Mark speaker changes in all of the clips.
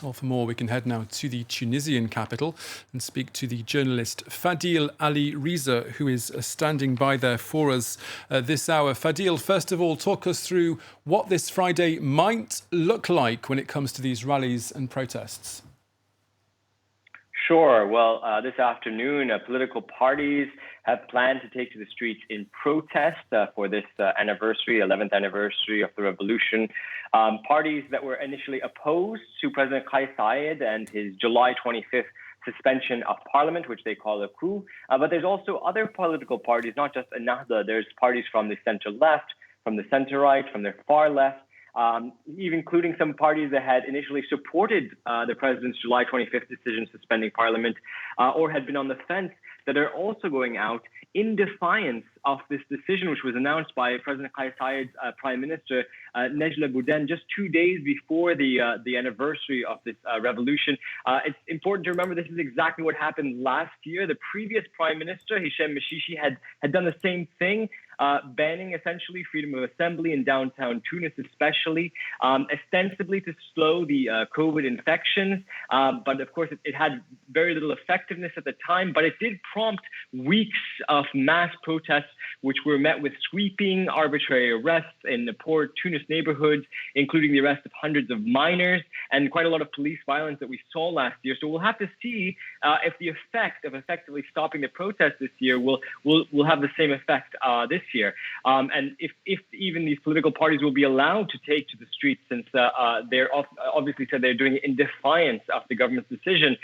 Speaker 1: Well, for more, we can head now to the Tunisian capital and speak to the journalist Fadil Aliriza, who is standing by there for us this hour. Fadil, first of all, talk us through what this Friday might look like when it comes to these rallies and protests.
Speaker 2: Sure. Well, this afternoon, political parties have planned to take to the streets in protest for this anniversary, 11th anniversary of the revolution. Parties that were initially opposed to President Kais Saied and his July 25th suspension of parliament, which they call a coup. But there's also other political parties, not just Ennahdha. There's parties from the center left, from the center right, from the far left. Even including some parties that had initially supported the president's July 25th decision suspending parliament or had been on the fence, that are also going out in defiance of this decision, which was announced by President Kais Saied's Prime Minister, Nejla Bouden, just 2 days before the anniversary of this revolution. It's important to remember this is exactly what happened last year. The previous Prime Minister, Hichem Mechichi, had done the same thing, banning essentially freedom of assembly in downtown Tunis, especially, ostensibly to slow the COVID infections. But of course, it had very little effectiveness at the time, but it did prompt weeks of mass protests, which were met with sweeping arbitrary arrests in the poor Tunis neighborhoods, including the arrest of hundreds of minors and quite a lot of police violence that we saw last year. So we'll have to see if the effect of effectively stopping the protests this year will have the same effect this year. And if even these political parties will be allowed to take to the streets, since they're obviously said they're doing it in defiance of the government's decision.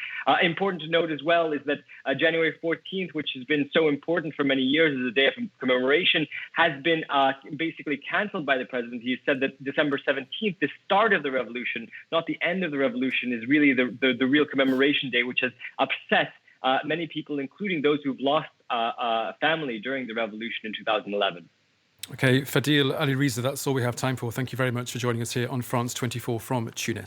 Speaker 2: Important to note as well is that January 14th, which has been so important for many years as a day of commemoration, has been basically cancelled by the president. He said that December 17th, the start of the revolution, not the end of the revolution, is really the real commemoration day, which has upset many people, including those who've lost family during the revolution in 2011.
Speaker 1: OK, Fadil Aliriza, that's all we have time for. Thank you very much for joining us here on France 24 from Tunis.